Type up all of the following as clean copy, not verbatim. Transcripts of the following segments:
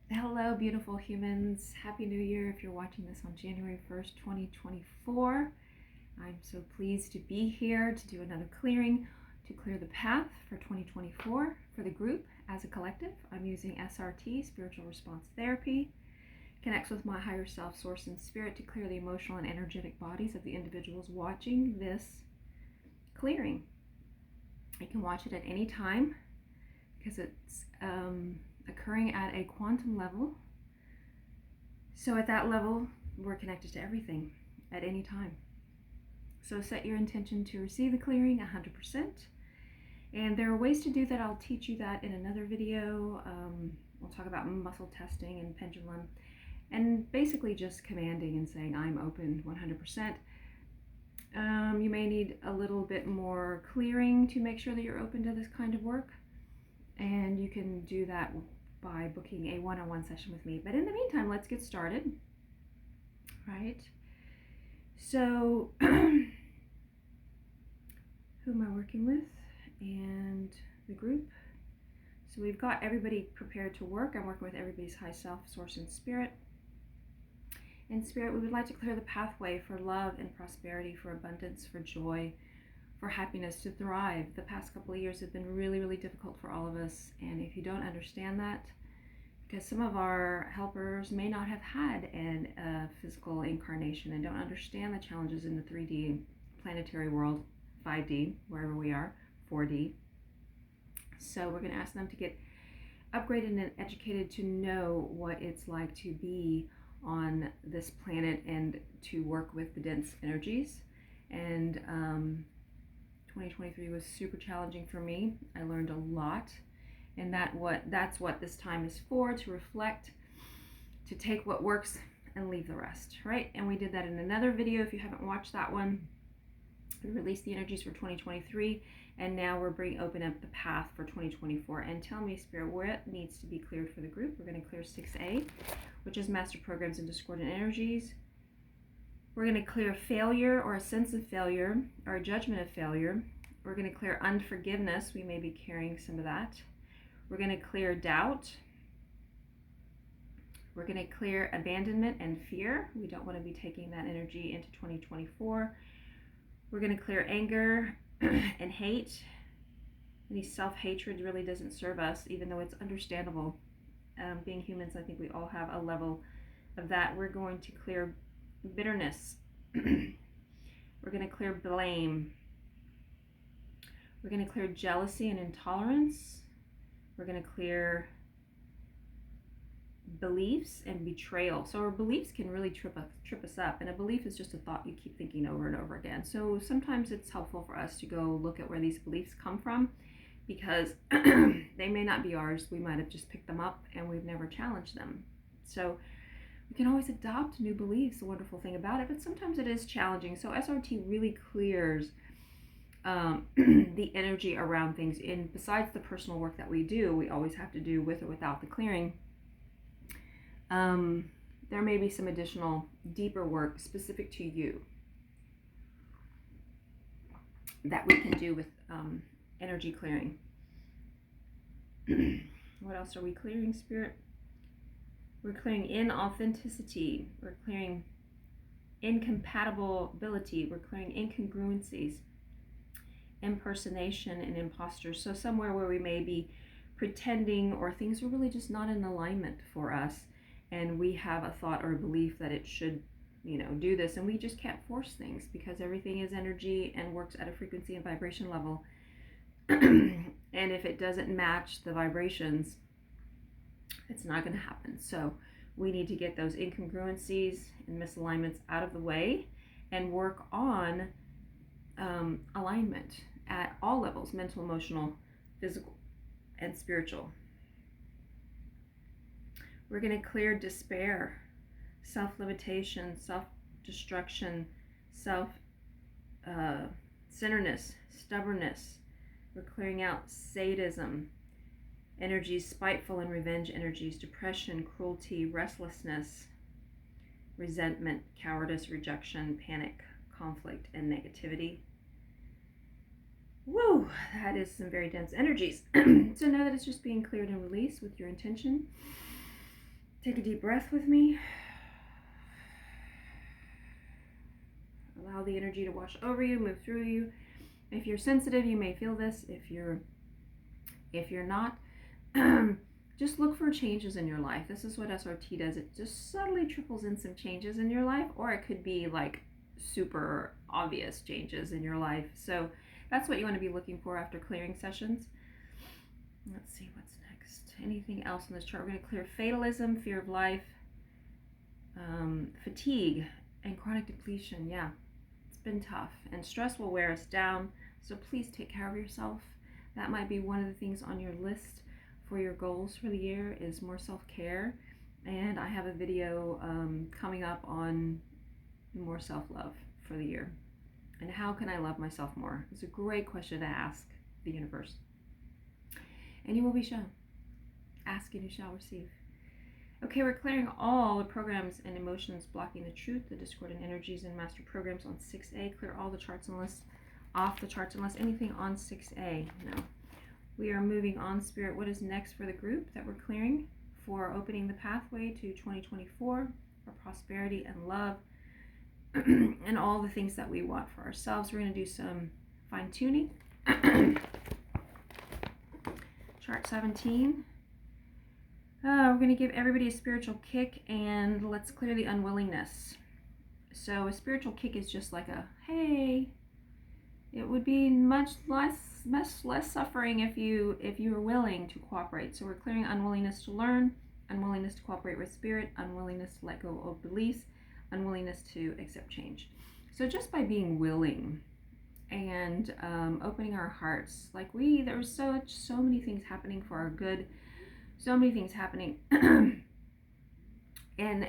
Hello, beautiful humans. Happy New Year if you're watching this on January 1st, 2024. I'm so pleased to be here to do another clearing to clear the path for 2024 for the group as a collective. I'm using SRT, Spiritual Response Therapy. Connects with my higher self, source, and spirit to clear the emotional and energetic bodies of the individuals watching this clearing. You can watch it at any time because it's occurring at a quantum level. So at that level, we're connected to everything at any time. So set your intention to receive the clearing 100%. And there are ways to do that. I'll teach you that in another video. We'll talk about muscle testing and pendulum, and basically just commanding and saying, I'm open 100%. You may need a little bit more clearing to make sure that you're open to this kind of work. And you can do that by booking a one-on-one session with me. But in the meantime, let's get started. Right? So, who am I working with? And the group. So we've got everybody prepared to work. I'm working with everybody's high self, source, and spirit. In spirit, we would like to clear the pathway for love and prosperity, for abundance, for joy, for happiness, to thrive. The past couple of years have been really, really difficult for all of us. And if you don't understand that, because some of our helpers may not have had a physical incarnation and don't understand the challenges in the 3D planetary world, 5D, wherever we are, 4D. So we're going to ask them to get upgraded and educated to know what it's like to be on this planet and to work with the dense energies. And 2023 was super challenging for me. I learned a lot, and that's what this time is for, to reflect, to take what works and leave the rest, right? And we did that in another video. If you haven't watched that one, we released the energies for 2023, and now we're open up the path for 2024. And tell me, Spirit, what needs to be cleared for the group? We're going to clear 6A, which is master programs and discordant energies. We're going to clear failure, or a sense of failure, or a judgment of failure. We're going to clear unforgiveness. We may be carrying some of that. We're going to clear doubt. We're going to clear abandonment and fear. We don't want to be taking that energy into 2024. We're going to clear anger and hate. Any self-hatred really doesn't serve us, even though it's understandable. Being humans, I think we all have a level of that. We're going to clear bitterness. We're going to clear blame. We're going to clear jealousy and intolerance. We're going to clear beliefs and betrayal. So our beliefs can really trip us up, and a belief is just a thought you keep thinking over and over again. So sometimes it's helpful for us to go look at where these beliefs come from, because they may not be ours. We might have just picked them up and we've never challenged them. So we can always adopt new beliefs, the wonderful thing about it, but sometimes it is challenging. So SRT really clears the energy around things. And besides the personal work that we do, we always have to do with or without the clearing. There may be some additional deeper work specific to you that we can do with energy clearing. What else are we clearing, Spirit? We're clearing inauthenticity. We're clearing incompatibility. We're clearing incongruencies, impersonation, and imposters. So somewhere where we may be pretending, or things are really just not in alignment for us, and we have a thought or a belief that it should, do this, and we just can't force things, because everything is energy and works at a frequency and vibration level. And if it doesn't match the vibrations, it's not going to happen. So we need to get those incongruencies and misalignments out of the way and work on alignment at all levels: mental, emotional, physical, and spiritual. We're going to clear despair, self-limitation, self-destruction, self-centeredness, stubbornness. We're clearing out sadism, energies, spiteful and revenge energies, depression, cruelty, restlessness, resentment, cowardice, rejection, panic, conflict, and negativity. Woo, that is some very dense energies. So know that it's just being cleared and released with your intention. Take a deep breath with me. Allow the energy to wash over you, move through you. If you're sensitive, you may feel this. If you're not, just look for changes in your life. This is what SRT does. It just subtly triples in some changes in your life, or it could be like super obvious changes in your life. So that's what you want to be looking for after clearing sessions. Let's see what's next. Anything else in this chart? We're going to clear fatalism, fear of life, fatigue, and chronic depletion. Yeah, it's been tough, and stress will wear us down. So please take care of yourself. That might be one of the things on your list for your goals for the year, is more self-care. And I have a video coming up on more self-love for the year. And how can I love myself more? It's a great question to ask the universe. And you will be shown. Ask and you shall receive. Okay, we're clearing all the programs and emotions blocking the truth, the discordant energies and master programs on 6A. Clear all the charts and lists off the charts unless anything on 6A. No. We are moving on, Spirit. What is next for the group that we're clearing for opening the pathway to 2024 for prosperity and love and all the things that we want for ourselves? We're going to do some fine-tuning. Chart 17. We're going to give everybody a spiritual kick, and let's clear the unwillingness. So a spiritual kick is just like a, hey, it would be much less suffering if you were willing to cooperate. So we're clearing unwillingness to learn, unwillingness to cooperate with spirit, unwillingness to let go of beliefs, unwillingness to accept change. So just by being willing and opening our hearts, like there's so many things happening for our good, so many things happening, and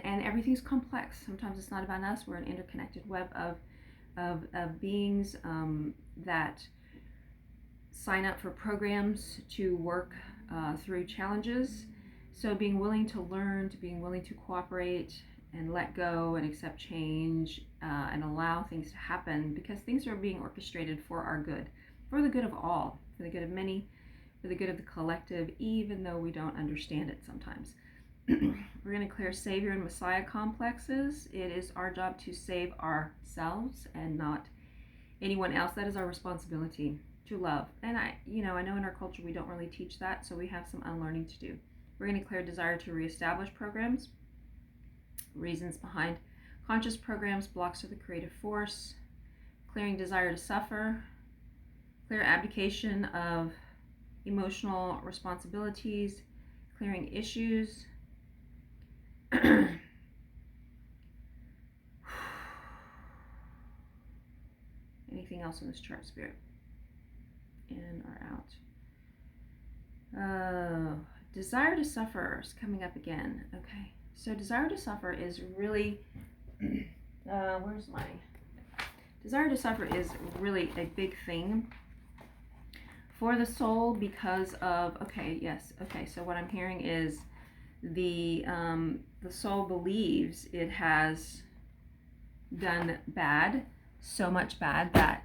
everything's complex. Sometimes it's not about us. We're an interconnected web of beings that sign up for programs to work through challenges. So being willing to learn, to being willing to cooperate and let go and accept change and allow things to happen, because things are being orchestrated for our good, for the good of all, for the good of many, for the good of the collective, even though we don't understand it sometimes. We're going to clear Savior and Messiah complexes. It is our job to save ourselves and not anyone else. That is our responsibility, to love. And I know in our culture we don't really teach that, so we have some unlearning to do. We're going to clear desire to reestablish programs, reasons behind conscious programs, blocks to the creative force, clearing desire to suffer, clear abdication of emotional responsibilities, clearing issues. Anything else in this chart, Spirit? In or out? Desire to suffer is coming up again. Okay, so desire to suffer is really, desire to suffer is really a big thing for the soul because of, so what I'm hearing is the soul believes it has done bad, so much bad that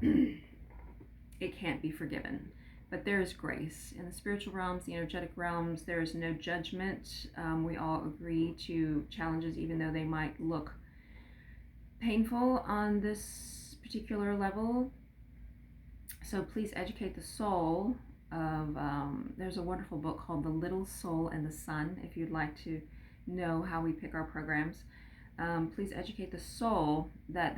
it can't be forgiven. But there is grace. In the spiritual realms, the energetic realms, there is no judgment. We all agree to challenges, even though they might look painful on this particular level. So please educate the soul of, there's a wonderful book called The Little Soul and the Sun, if you'd like to know how we pick our programs. Please educate the soul that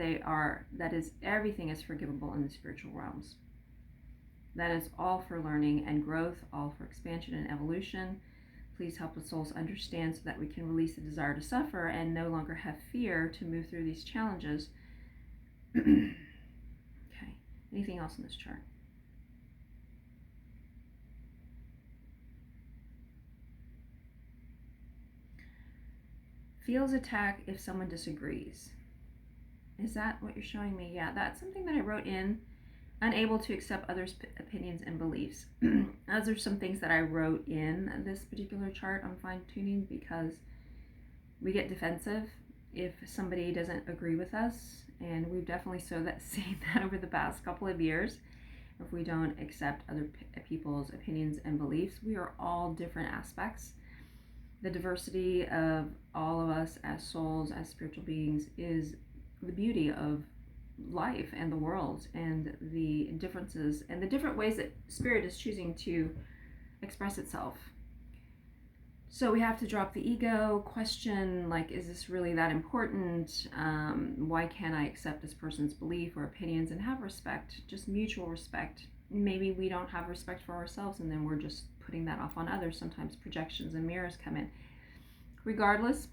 everything is forgivable in the spiritual realms. That is all for learning and growth, all for expansion and evolution. Please help the souls understand so that we can release the desire to suffer and no longer have fear to move through these challenges. Okay, anything else in this chart? Feels attack if someone disagrees. Is that what you're showing me? Yeah, that's something that I wrote in. Unable to accept others' opinions and beliefs. Those are some things that I wrote in this particular chart on fine-tuning, because we get defensive if somebody doesn't agree with us, and we've definitely seen that over the past couple of years. If we don't accept other people's opinions and beliefs, we are all different aspects. The diversity of all of us as souls, as spiritual beings, is the beauty of life and the world, and the differences and the different ways that spirit is choosing to express itself. So we have to drop the ego, question, like, is this really that important? Why can't I accept this person's belief or opinions, and have respect, just mutual respect. Maybe we don't have respect for ourselves, and then we're just putting that off on others. Sometimes projections and mirrors come in. Regardless,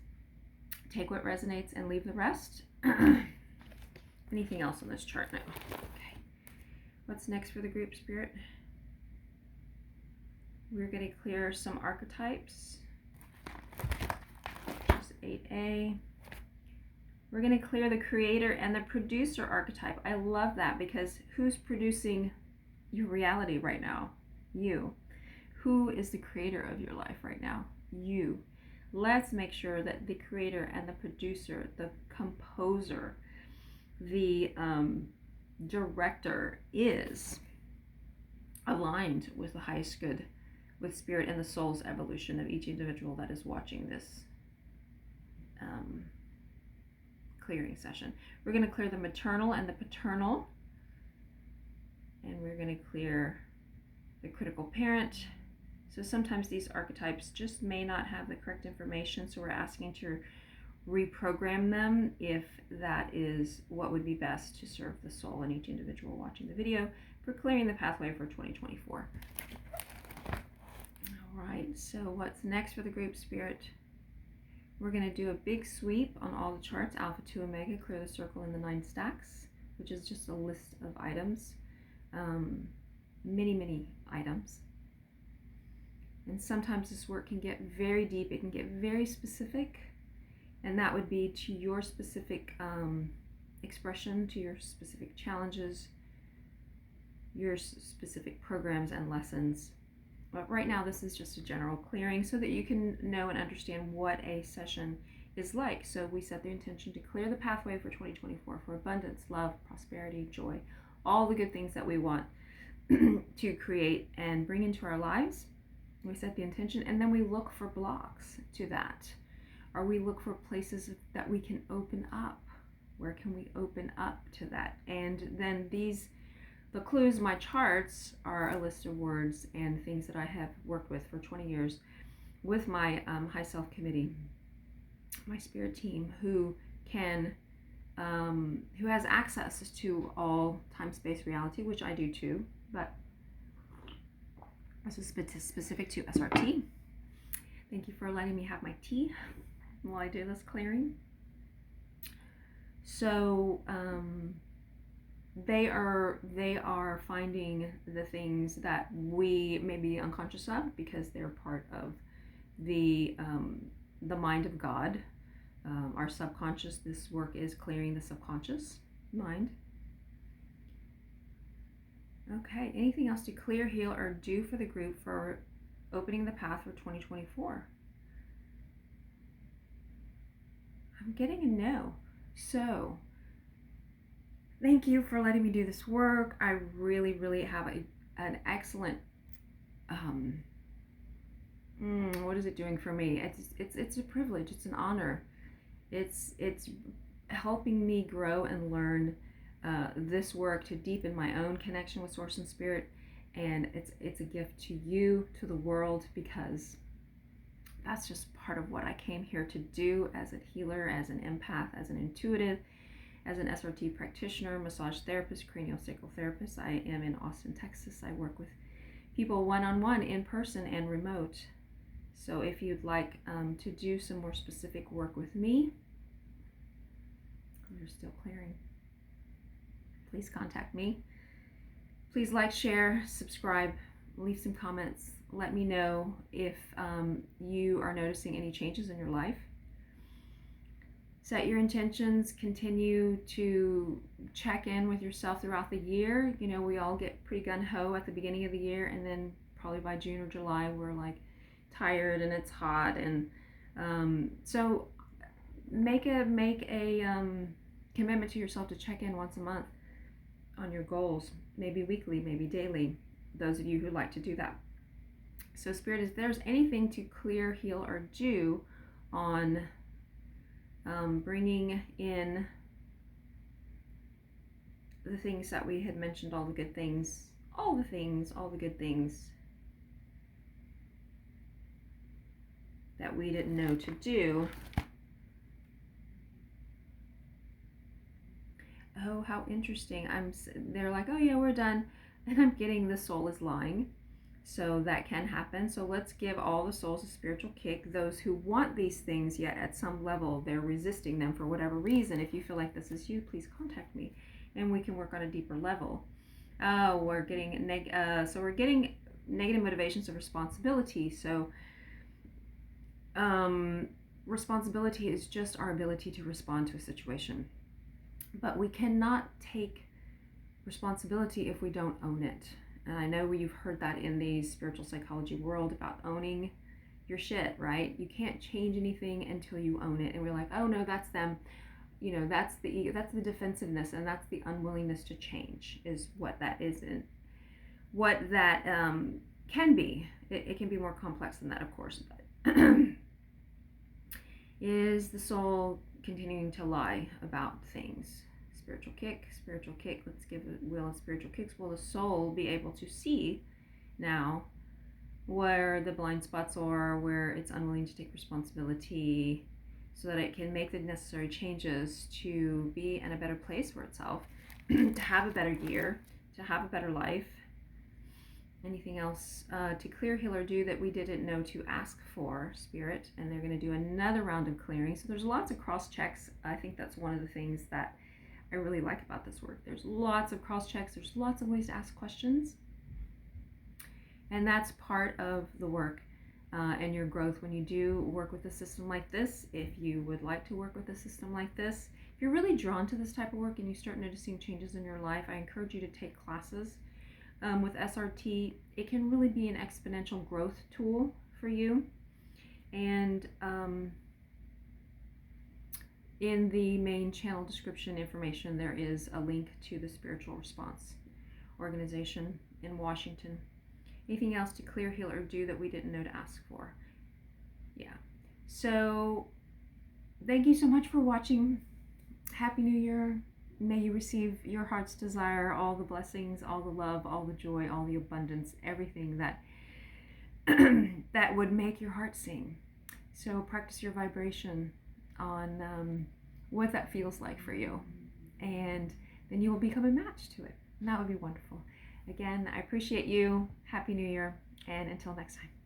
take what resonates and leave the rest. Anything else on this chart? No. Okay. What's next for the group, Spirit? We're going to clear some archetypes. There's 8A. We're going to clear the creator and the producer archetype. I love that, because who's producing your reality right now? You. Who is the creator of your life right now? You. Let's make sure that the creator and the producer, the composer, the director is aligned with the highest good, with spirit and the soul's evolution of each individual that is watching this clearing session. We're going to clear the maternal and the paternal, and we're going to clear the critical parent. So sometimes these archetypes just may not have the correct information, so we're asking to reprogram them if that is what would be best to serve the soul and each individual watching the video, for clearing the pathway for 2024. All right, so what's next for the group, Spirit? We're going to do a big sweep on all the charts, Alpha to Omega, clear the circle in the 9 stacks, which is just a list of items, many items. And sometimes this work can get very deep, it can get very specific, and that would be to your specific expression, to your specific challenges, your specific programs and lessons. But right now this is just a general clearing so that you can know and understand what a session is like. So we set the intention to clear the pathway for 2024 for abundance, love, prosperity, joy, all the good things that we want to create and bring into our lives. We set the intention, and then we look for blocks to that, or we look for places that we can open up. Where can we open up to that? And then the clues, my charts, are a list of words and things that I have worked with for 20 years with my high self committee, my spirit team, who has access to all time, space, reality, which I do too, but this is specific to SRT. Thank you for letting me have my tea while I do this clearing. So they are finding the things that we may be unconscious of, because they're part of the mind of God, our subconscious. This work is clearing the subconscious mind. Okay, anything else to clear, heal, or do for the group for opening the path for 2024? I'm getting a no. So, thank you for letting me do this work. I really have an excellent, what is it doing for me? It's a privilege, it's an honor. It's helping me grow and learn this work to deepen my own connection with Source and Spirit, and it's a gift to you, to the world, because that's just part of what I came here to do as a healer, as an empath, as an intuitive, as an SRT practitioner, massage therapist, craniosacral therapist. I am in Austin, Texas. I work with people one-on-one, in person and remote. So if you'd like to do some more specific work with me, you're still clearing, please contact me. Please like, share, subscribe, leave some comments. Let me know if you are noticing any changes in your life. Set your intentions. Continue to check in with yourself throughout the year. You know, we all get pretty gung-ho at the beginning of the year, and then probably by June or July we're like tired and it's hot, and so make a commitment to yourself to check in once a month on your goals, maybe weekly, maybe daily, those of you who like to do that. So Spirit, if there's anything to clear, heal, or do on bringing in the things that we had mentioned, all the good things, all the good things that we didn't know to do. Oh, how interesting. They're like, oh yeah, we're done. And I'm getting the soul is lying. So that can happen. So let's give all the souls a spiritual kick. Those who want these things, yet at some level they're resisting them for whatever reason. If you feel like this is you, please contact me and we can work on a deeper level. We're getting we're getting negative motivations of responsibility. So responsibility is just our ability to respond to a situation. But we cannot take responsibility if we don't own it. And I know you've heard that in the spiritual psychology world about owning your shit, right? You can't change anything until you own it. And we're like, oh no, that's them. You know, that's the ego, that's the defensiveness, and that's the unwillingness to change is what that is. And what that can be. It can be more complex than that, of course. But is the soul continuing to lie about things? Spiritual kick. Let's give the will and spiritual kicks. Will the soul be able to see now where the blind spots are, where it's unwilling to take responsibility, so that it can make the necessary changes to be in a better place for itself, to have a better year, to have a better life? Anything else to clear, heal, or do that we didn't know to ask for, Spirit? And they're going to do another round of clearing. So there's lots of cross checks. I think that's one of the things that I really like about this work. There's lots of cross checks. There's lots of ways to ask questions. And that's part of the work and your growth when you do work with a system like this. If you would like to work with a system like this, if you're really drawn to this type of work and you start noticing changes in your life, I encourage you to take classes. With SRT, it can really be an exponential growth tool for you. And in the main channel description information, there is a link to the Spiritual Response organization in Washington. Anything else to clear, heal, or do that we didn't know to ask for? Yeah. So thank you so much for watching. Happy New Year. May you receive your heart's desire, all the blessings, all the love, all the joy, all the abundance, everything that that would make your heart sing. So practice your vibration on what that feels like for you, and then you will become a match to it. And that would be wonderful. Again, I appreciate you. Happy New Year, and until next time.